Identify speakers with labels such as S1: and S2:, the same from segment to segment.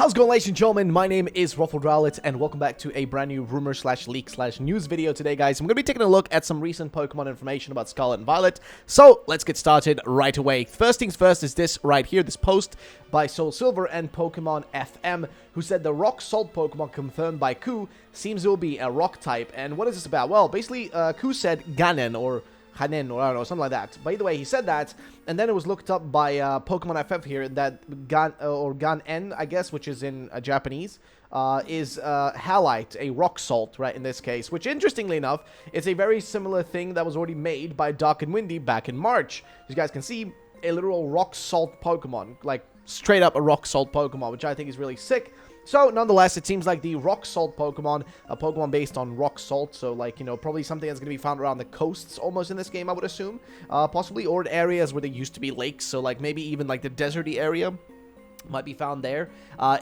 S1: How's it going, ladies and gentlemen? My name is RUFFLEDLIVE, and welcome back to a brand new rumor/leak/news video today, guys. I'm going to be taking a look at some recent Pokemon information about Scarlet and Violet, so let's get started right away. First things first is this right here, this post by Soul Silver and Pokemon FM, who said the Rock Salt Pokemon confirmed by Ku seems it will be a Rock type. And what is this about? Well, basically, Ku said Ganon, or Hanen, or I don't know, something like that. By the way, he said that, and then it was looked up by Pokemon FF here that Gan-en, I guess, which is in Japanese, is Halite, a rock salt, right, in this case, which, interestingly enough, is a very similar thing that was already made by Dark and Windy back in March. As you guys can see, a literal rock salt Pokemon, like straight up a rock salt Pokemon, which I think is really sick. So, nonetheless, it seems like the Rock Salt Pokemon, a Pokemon based on rock salt, so, like, you know, probably something that's going to be found around the coasts almost in this game, I would assume, possibly, or in areas where there used to be lakes, so, like, maybe even, like, the deserty area might be found there,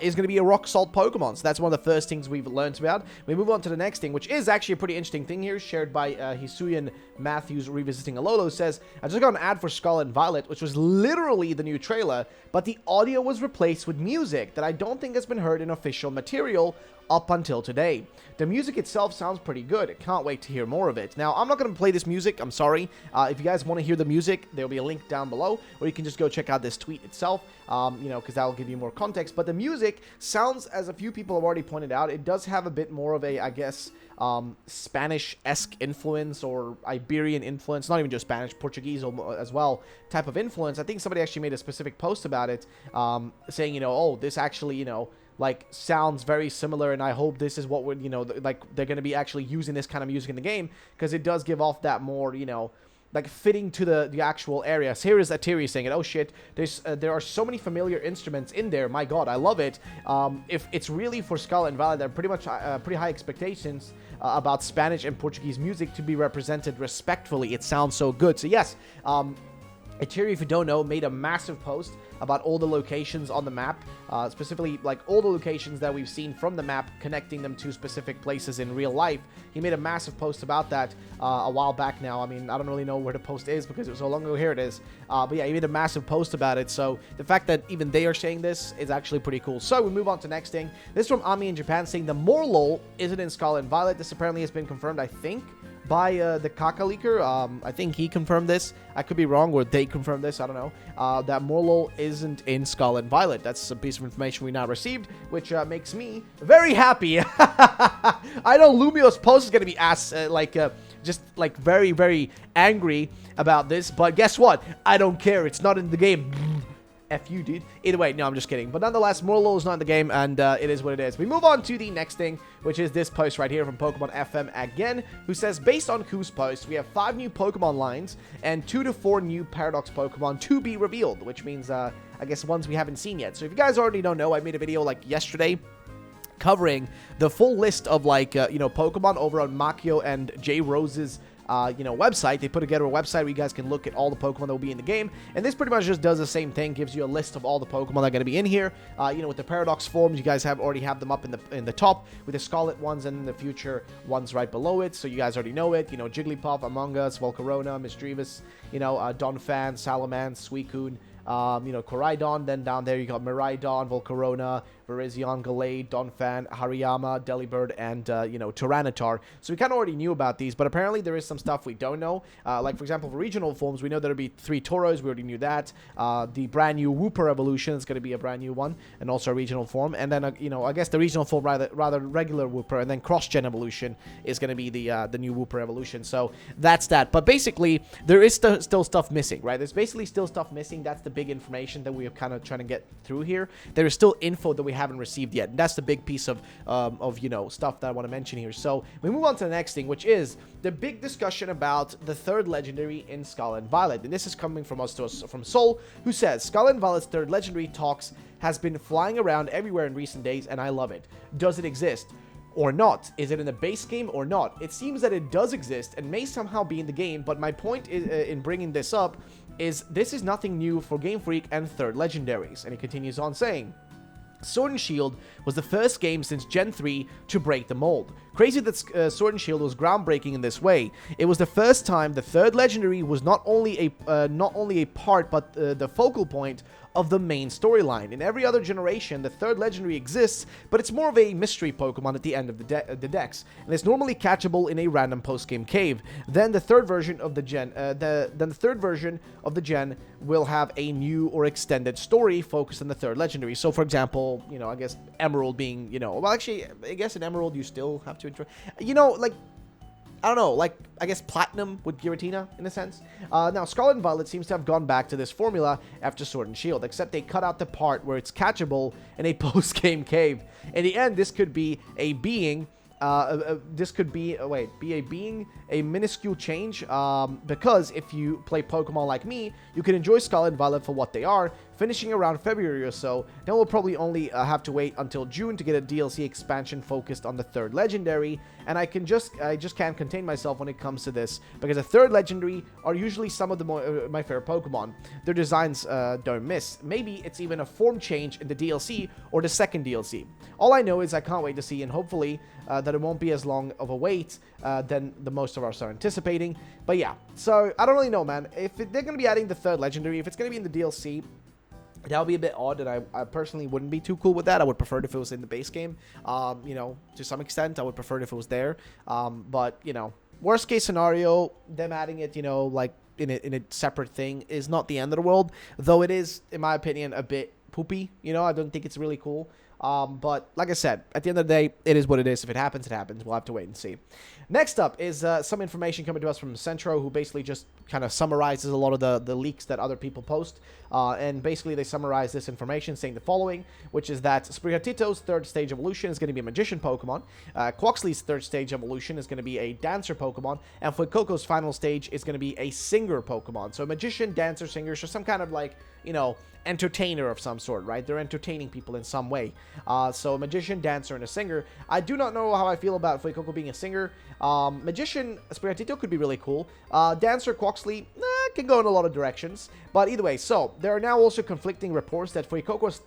S1: is going to be a rock salt Pokemon. So that's one of the first things we've learned about. We move on to the next thing, which is actually a pretty interesting thing here, shared by Hisuian Matthews Revisiting Alolo. Says, I just got an ad for Scarlet and Violet, which was literally the new trailer, but the audio was replaced with music that I don't think has been heard in official material up until today. The music itself sounds pretty good. I can't wait to hear more of it. Now, I'm not going to play this music. I'm sorry. If you guys want to hear the music, there'll be a link down below, or you can just go check out this tweet itself, you know, because that'll give you more context. But the music sounds, as a few people have already pointed out, it does have a bit more of a, I guess, Spanish-esque influence or Iberian influence, not even just Spanish, Portuguese as well, type of influence. I think somebody actually made a specific post about it, saying, you know, oh, this actually, you know, like, sounds very similar, and I hope this is what would, you know, like, they're going to be actually using this kind of music in the game, because it does give off that more, you know, like, fitting to the actual area. So here is Atiri saying it. Oh shit, there are so many familiar instruments in there. My god, I love it. If it's really for Scarlet and Violet, there are pretty much pretty high expectations about Spanish and Portuguese music to be represented respectfully. It sounds so good. So yes, Atiri, if you don't know, made a massive post about all the locations on the map, specifically, like, all the locations that we've seen from the map, connecting them to specific places in real life. He made a massive post about that a while back now. I mean, I don't really know where the post is because it was so long ago. Here it is. But yeah, he made a massive post about it, so the fact that even they are saying this is actually pretty cool. So we move on to the next thing. This is from Ami in Japan, saying the Morlul isn't in Scarlet and Violet. This apparently has been confirmed, I think, by the Kaka leaker. I think he confirmed this. I could be wrong, or they confirmed this. I don't know. That Morlul isn't in Scarlet and Violet. That's a piece of information we now received, which makes me very happy. I know Lumio's post is going to be just like very, very angry about this, but guess what? I don't care. It's not in the game. F you, dude. Either way, no, I'm just kidding. But nonetheless, Morlul is not in the game, and it is what it is. We move on to the next thing, which is this post right here from Pokemon FM again, who says, based on Ku's post, we have 5 new Pokemon lines and 2 to 4 new Paradox Pokemon to be revealed, which means, I guess, ones we haven't seen yet. So if you guys already don't know, I made a video, like, yesterday covering the full list of, like, you know, Pokemon over on Makio and J. Rose's you know, website. They put together a website where you guys can look at all the Pokemon that will be in the game, and this pretty much just does the same thing, gives you a list of all the Pokemon that are going to be in here. You know, with the Paradox forms, you guys already have them up in the top, with the Scarlet ones and the future ones right below it, so you guys already know it. You know, Jigglypuff, Among Us, Volcarona, Misdreavus, you know, Donphan, Salamence, Suicune, you know, Koraidon. Then down there you got Miraidon, Volcarona, Virizion, Gallade, Donphan, Hariyama, Delibird, and, you know, Tyranitar. So we kind of already knew about these, but apparently there is some stuff we don't know. Like, for example, for regional forms, we know there'll be 3 Tauros. We already knew that. The brand new Wooper evolution is going to be a brand new one, and also a regional form. And then, you know, I guess the regional form, rather regular Wooper, and then cross-gen evolution is going to be the new Wooper evolution. So that's that. But basically, there is still stuff missing, right? There's basically still stuff missing. That's the big information that we are kind of trying to get through here. There is still info that we haven't received yet, and that's the big piece of you know, stuff that I want to mention here. So we move on to the next thing, which is the big discussion about the 3rd legendary in Scarlet and Violet, and this is coming from from Soul, who says Scarlet and Violet's 3rd legendary talks has been flying around everywhere in recent days, and I love it. Does it exist or not? Is it in the base game or not? It seems that it does exist and may somehow be in the game, but my point is, in bringing this up, is this is nothing new for Game Freak and 3rd legendaries. And he continues on saying, Sword and Shield was the first game since Gen 3 to break the mold. Crazy that Sword and Shield was groundbreaking in this way. It was the first time the 3rd legendary was not only a part, but the focal point of the main storyline. In every other generation, the third legendary exists, but it's more of a mystery Pokemon at the end of the decks, and it's normally catchable in a random post-game cave. Then the third version of the gen, will have a new or extended story focused on the third legendary. So, for example, you know, I guess Emerald being, you know, well, actually, I guess in Emerald you still have to, you know, like, I don't know, like, I guess Platinum with Giratina, in a sense. Now, Scarlet and Violet seems to have gone back to this formula after Sword and Shield, except they cut out the part where it's catchable in a post-game cave. In the end, this could be a being, a minuscule change, because if you play Pokemon like me, you can enjoy Scarlet and Violet for what they are, finishing around February or so. Then we'll probably only have to wait until June to get a DLC expansion focused on the third legendary, and I just can't contain myself when it comes to this, because the third legendary are usually some of my favorite Pokemon. Their designs don't miss. Maybe it's even a form change in the DLC or the second DLC. All I know is I can't wait to see, and hopefully that it won't be as long of a wait than the most of us are anticipating. But yeah, so I don't really know, man. If they're going to be adding the third legendary, if it's going to be in the DLC, that would be a bit odd, and I personally wouldn't be too cool with that. I would prefer it if it was in the base game. You know, to some extent, I would prefer it if it was there. But, you know, worst case scenario, them adding it, you know, like in a separate thing is not the end of the world. Though it is, in my opinion, a bit poopy. You know, I don't think it's really cool. But like I said, at the end of the day, it is what it is. If it happens, it happens. We'll have to wait and see. Next up is some information coming to us from Centro, who basically just kind of summarizes a lot of the leaks that other people post. And basically they summarize this information saying the following, which is that Sprigatito's third stage evolution is going to be a Magician Pokemon. Quaxly's third stage evolution is going to be a Dancer Pokemon. And Fuecoco's final stage is going to be a Singer Pokemon. So Magician, Dancer, Singer, so some kind of like, you know, entertainer of some sort, right? They're entertaining people in some way. So a Magician, Dancer, and a Singer. I do not know how I feel about Fuecoco being a Singer. Magician, Sprigatito could be really cool. Dancer, Quaxly, can go in a lot of directions. But either way, so there are now also conflicting reports that Fuecoco's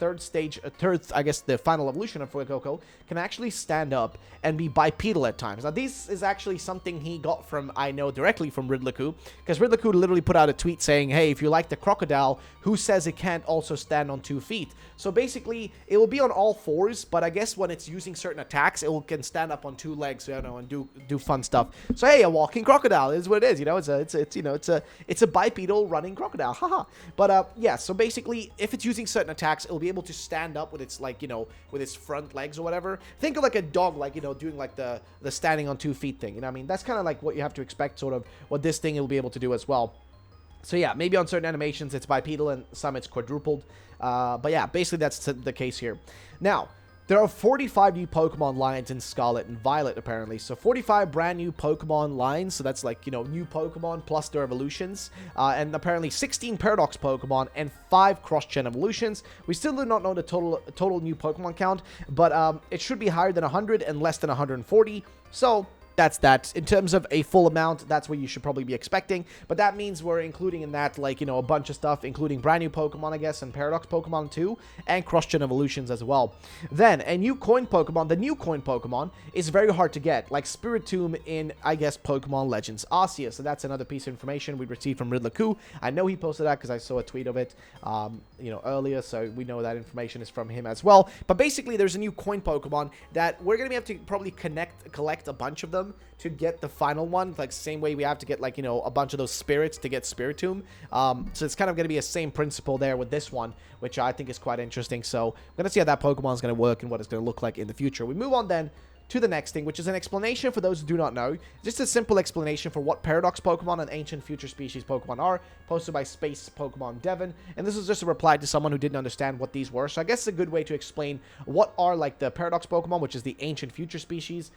S1: I guess the final evolution of Fuecoco, can actually stand up and be bipedal at times. Now, this is actually something he got from, I know, directly from Ridliku, because Ridliku literally put out a tweet saying, hey, if you like the crocodile, who says it can't also stand on 2 feet? So basically, it will be on all fours, but I guess when it's using certain attacks, it can stand up on 2 legs, you know, and do fun stuff. So hey, a walking crocodile is what it is, you know. It's a bipedal running crocodile, haha. But yeah, so basically, if it's using certain attacks, it'll be able to stand up with its, like, you know, with its front legs or whatever. Think of like a dog, like, you know, doing like the standing on 2 feet thing. You know what I mean? That's kind of like what you have to expect, sort of what this thing will be able to do as well. So yeah, maybe on certain animations it's bipedal and some it's quadrupled. But yeah, basically that's the case here. Now, there are 45 new Pokemon lines in Scarlet and Violet, apparently. So 45 brand new Pokemon lines. So that's like, you know, new Pokemon plus their evolutions. And apparently 16 Paradox Pokemon and 5 cross-gen evolutions. We still do not know the total new Pokemon count, but it should be higher than 100 and less than 140. So that's that. In terms of a full amount, that's what you should probably be expecting. But that means we're including in that, like, you know, a bunch of stuff, including brand new Pokemon, I guess, and Paradox Pokemon too, and cross-gen evolutions as well. Then, a new coin Pokemon. The new coin Pokemon is very hard to get, like Spiritomb in, I guess, Pokemon Legends Arceus. So that's another piece of information we received from Ridliku. I know he posted that because I saw a tweet of it, you know, earlier, so we know that information is from him as well. But basically, there's a new coin Pokemon that we're going to have to probably collect a bunch of them to get the final one, like same way we have to get, like, you know, a bunch of those spirits to get Spiritomb. So it's kind of going to be a same principle there with this one, which I think is quite interesting. So we're going to see how that Pokemon is going to work and what it's going to look like in the future. We move on then to the next thing, which is an explanation for those who do not know. Just a simple explanation for what Paradox Pokemon and Ancient Future Species Pokemon are, posted by Space Pokemon Devon. And this is just a reply to someone who didn't understand what these were. So I guess it's a good way to explain what are, like, the Paradox Pokemon, which is the Ancient Future Species,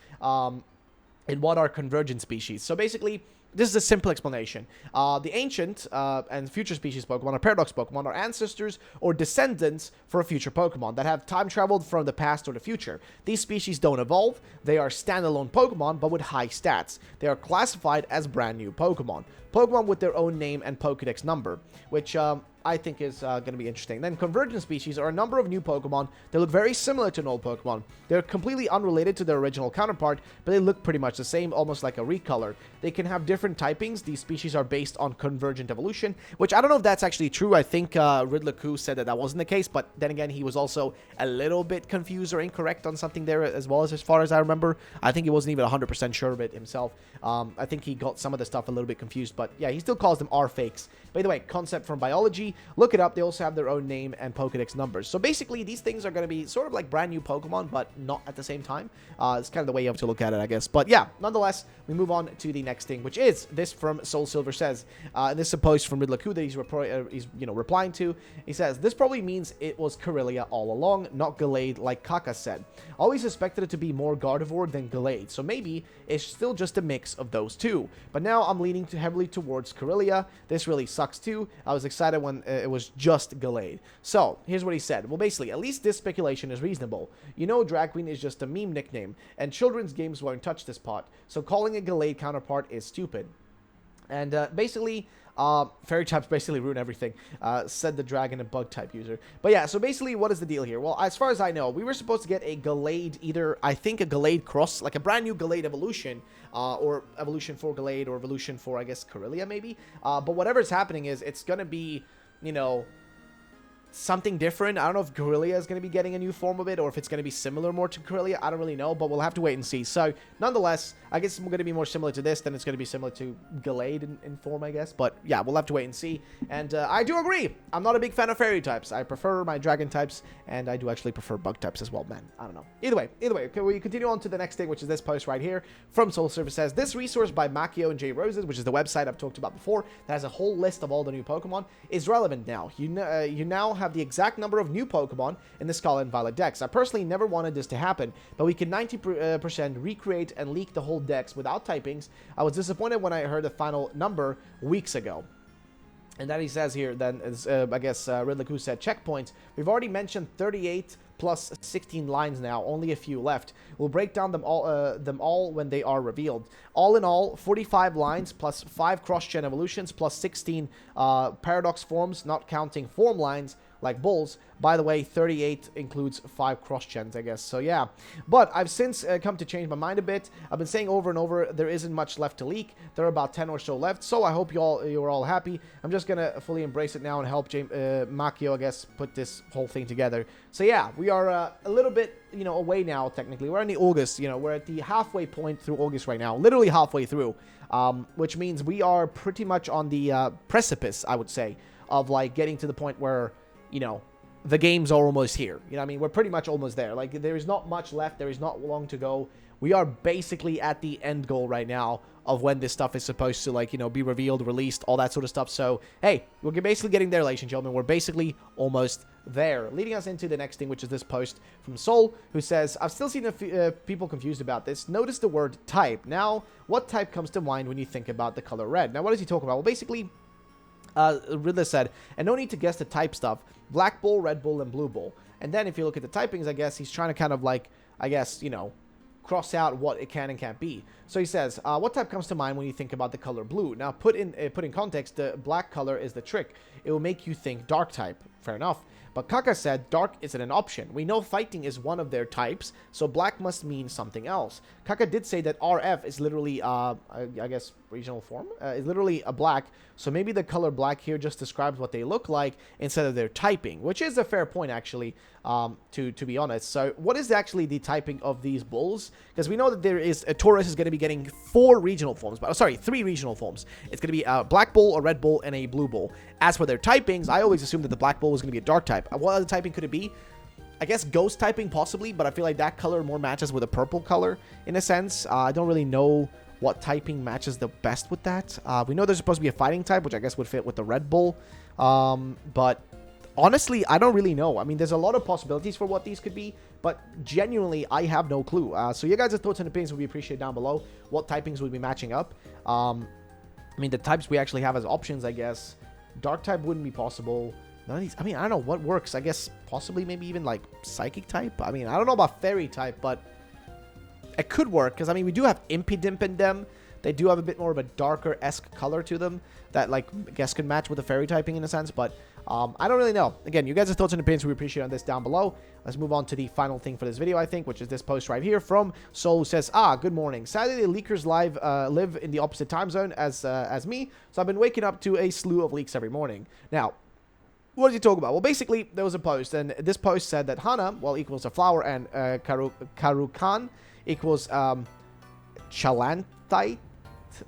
S1: and what are convergent species. So basically, this is a simple explanation. The ancient and future species Pokemon, or Paradox Pokemon, are ancestors or descendants for a future Pokemon that have time traveled from the past or the future. These species don't evolve. They are standalone Pokemon, but with high stats. They are classified as brand new Pokemon. Pokemon with their own name and Pokedex number, which I think is going to be interesting. Then convergent species are a number of new Pokemon that look very similar to an old Pokemon. They're completely unrelated to their original counterpart, but they look pretty much the same, almost like a recolor. They can have different typings. These species are based on convergent evolution, which I don't know if that's actually true. I think Riddler said that wasn't the case, but then again, he was also a little bit confused or incorrect on something there as well, as far as I remember. I think he wasn't even 100% sure of it himself. I think he got some of the stuff a little bit confused, but yeah, he still calls them R-fakes. By the way, concept from biology, look it up. They also have their own name and Pokedex numbers. So basically, these things are going to be sort of like brand new Pokemon, but not at the same time. It's kind of the way you have to look at it, I guess. But yeah, nonetheless, we move on to the next thing, which is this from Soul Silver says, and this is a post from Riddler that he's replying to. He says, this probably means it was Corellia all along, not Gallade like Kaka said. Always suspected it to be more Gardevoir than Gallade, so maybe it's still just a mix of those two. But now I'm leaning heavily towards Corellia. This really sucks too. I was excited when it was just Gallade. So, here's what he said. Well, basically, at least this speculation is reasonable. You know Drag Queen is just a meme nickname, and children's games won't touch this pot, so calling a Gallade counterpart is stupid. And basically, fairy types basically ruin everything, said the dragon and bug type user. But yeah, so basically, what is the deal here? Well, as far as I know, we were supposed to get a Gallade, either, I think, a Gallade cross, like a brand new Gallade evolution, or evolution for Gallade, or evolution for, I guess, Corellia, maybe. But whatever's happening is, it's gonna be, you know, something different. I don't know if Corellia is going to be getting a new form of it, or if it's going to be similar more to Corellia. I don't really know, but we'll have to wait and see. So, nonetheless, I guess it's going to be more similar to this than it's going to be similar to Gallade in form, I guess. But, yeah, we'll have to wait and see. And I do agree. I'm not a big fan of fairy types. I prefer my dragon types, and I do actually prefer bug types as well, man. I don't know. Either way, okay, we continue on to the next thing, which is this post right here from Soul Silver says, this resource by Makio and J Roses, which is the website I've talked about before, that has a whole list of all the new Pokemon, is relevant now. You now have the exact number of new Pokemon in the Scarlet and Violet decks. I personally never wanted this to happen, but we can 90% recreate and leak the whole decks without typings. I was disappointed when I heard the final number weeks ago. And then he says here, then, I guess Riddler said, checkpoints. We've already mentioned 38 plus 16 lines now, only a few left. We'll break down them all when they are revealed. All in all, 45 lines plus 5 cross-gen evolutions plus 16 paradox forms, not counting form lines like bulls. By the way, 38 includes 5 cross-gens, I guess. So, yeah. But I've since come to change my mind a bit. I've been saying over and over, there isn't much left to leak. There are about 10 or so left. So, I hope you're all happy. I'm just going to fully embrace it now and help Makio, I guess, put this whole thing together. So, yeah, we are a little bit, you know, away now, technically. We're in the August, you know, we're at the halfway point through August right now. Literally halfway through. Which means we are pretty much on the precipice, I would say, of, like, getting to the point where, you know, the games are almost here. You know what I mean? We're pretty much almost there. Like, there is not much left. There is not long to go. We are basically at the end goal right now of when this stuff is supposed to, like, you know, be revealed, released, all that sort of stuff. So, hey, we're basically getting there, ladies and gentlemen. We're basically almost there. Leading us into the next thing, which is this post from Soul, who says, I've still seen people confused about this. Notice the word type. Now, what type comes to mind when you think about the color red? Now, what does he talk about? Well, basically, Riddler said, and no need to guess the type stuff. Black Bull, Red Bull, and Blue Bull. And then if you look at the typings, I guess he's trying to kind of like, I guess, you know, cross out what it can and can't be. So he says, what type comes to mind when you think about the color blue? Now, put in context, the black color is the trick. It will make you think dark type. Fair enough. But Kaka said dark isn't an option. We know fighting is one of their types, so black must mean something else. Kaka did say that RF is literally, I guess, regional form, is literally a black, so maybe the color black here just describes what they look like instead of their typing, which is a fair point, actually, to be honest. So what is actually the typing of these bulls? Because we know that there is, a Taurus is going to be getting 3 regional forms. It's going to be a black bull, a red bull, and a blue bull. As for their typings, I always assumed that the black bull was going to be a dark type. What other typing could it be? I guess ghost typing possibly, but I feel like that color more matches with a purple color in a sense. I don't really know what typing matches the best with that. We know there's supposed to be a fighting type, which I guess would fit with the Red Bull. But honestly, I don't really know. I mean, there's a lot of possibilities for what these could be, but genuinely, I have no clue. So your guys' thoughts and opinions would be appreciated down below. What typings would be matching up? I mean, the types we actually have as options, I guess. Dark type wouldn't be possible. None of these, I mean, I don't know what works. I guess possibly maybe even like psychic type. I mean, I don't know about fairy type, but it could work because I mean, we do have Impidimp in them, They do have a bit more of a darker-esque color to them that, like, I guess could match with the fairy typing in a sense, but I don't really know. Again, you guys' thoughts and opinions we appreciate on this down below. Let's move on to the final thing for this video, I think, which is this post right here from Soul, who says, good morning. Sadly, the leakers live in the opposite time zone as me, so I've been waking up to a slew of leaks every morning. Now, what did he talk about? Well, basically, there was a post, and this post said that Hana, well, equals a flower, and Karukan equals Chalantite,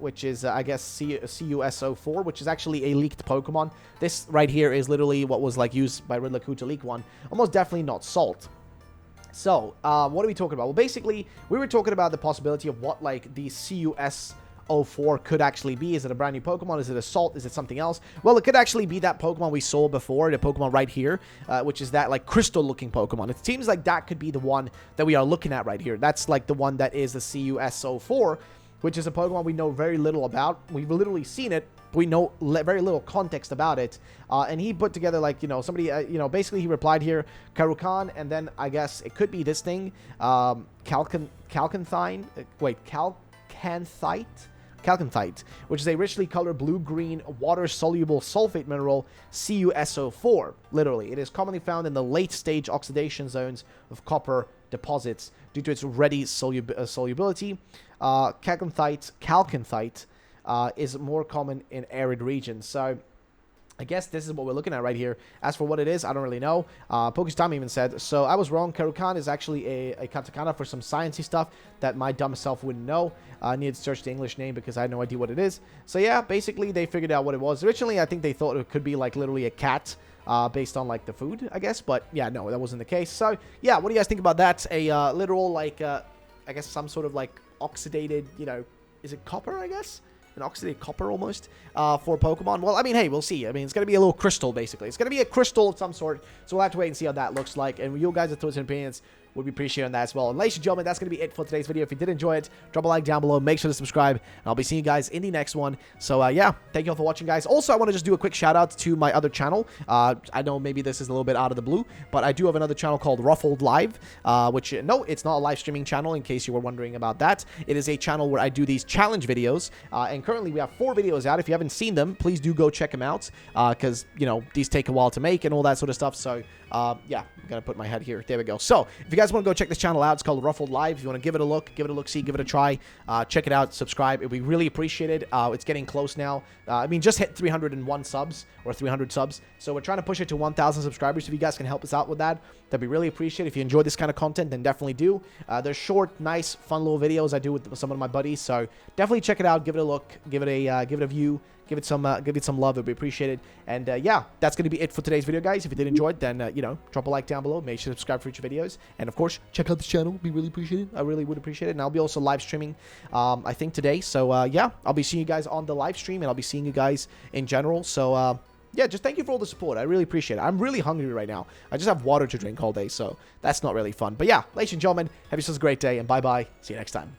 S1: which is, I guess, CUSO4, which is actually a leaked Pokemon. This right here is literally what was, like, used by Riddler to leak one. Almost definitely not Salt. So, what are we talking about? Well, basically, we were talking about the possibility of what, like, the CUS04 could actually be. Is it a brand new Pokemon? Is it a Salt? Is it something else? Well, it could actually be that Pokemon we saw before, the Pokemon right here, which is that, like, crystal-looking Pokemon. It seems like that could be the one that we are looking at right here. That's, like, the one that is the CUS04, which is a Pokemon we know very little about. We've literally seen it. We know very little context about it. And he put together, like, you know, somebody, you know, basically he replied here, Karukan, and then I guess it could be this thing, Calcanthite, which is a richly colored blue-green water-soluble sulfate mineral, CUSO4, literally. It is commonly found in the late-stage oxidation zones of copper deposits due to its ready solubility. Calcanthite is more common in arid regions. So I guess this is what we're looking at right here. As for what it is, I don't really know. Pokestime even said, so I was wrong. Karukan is actually a katakana for some sciencey stuff that my dumb self wouldn't know. I needed to search the English name because I had no idea what it is. So yeah, basically they figured out what it was. Originally, I think they thought it could be like literally a cat. Based on, like, the food, I guess. But, yeah, no, that wasn't the case. So, yeah, what do you guys think about that? A literal, like, I guess some sort of, like, oxidated, you know, is it copper, I guess? An oxidated copper, almost, for Pokemon. Well, I mean, hey, we'll see. I mean, it's going to be a little crystal, basically. It's going to be a crystal of some sort. So we'll have to wait and see how that looks like. And you guys' thoughts and opinions would be appreciated on that as well. And ladies and gentlemen, that's going to be it for today's video. If you did enjoy it, drop a like down below. Make sure to subscribe. And I'll be seeing you guys in the next one. So, yeah, thank you all for watching, guys. Also, I want to just do a quick shout out to my other channel. I know maybe this is a little bit out of the blue, but I do have another channel called Ruffled Live, which, no, it's not a live streaming channel, in case you were wondering about that. It is a channel where I do these challenge videos, and currently we have 4 videos out. If you haven't seen them, please do go check them out, because, you know, these take a while to make and all that sort of stuff. So, yeah, I'm going to put my head here. There we go. So, if you guys want to go check this channel out, it's called Ruffled Live. If you want to give it a look, see, give it a try, check it out, subscribe. It would be really appreciated. It's getting close now. I mean, just hit 301 subs, or 300 subs. So we're trying to push it to 1,000 subscribers. If you guys can help us out with that, that'd be really appreciated. If you enjoy this kind of content, then definitely do. They're short, nice, fun little videos I do with some of my buddies. So definitely check it out, give it a look, give it a view. Give it some love. It'd be appreciated. And yeah, that's going to be it for today's video, guys. If you did enjoy it, then you know, drop a like down below. Make sure to subscribe for future videos. And of course, check out this channel. It'd be really appreciated. I really would appreciate it. And I'll be also live streaming, I think today. So yeah, I'll be seeing you guys on the live stream, and I'll be seeing you guys in general. So yeah, just thank you for all the support. I really appreciate it. I'm really hungry right now. I just have water to drink all day, so that's not really fun. But yeah, ladies and gentlemen, have yourselves a great day, and bye-bye. See you next time.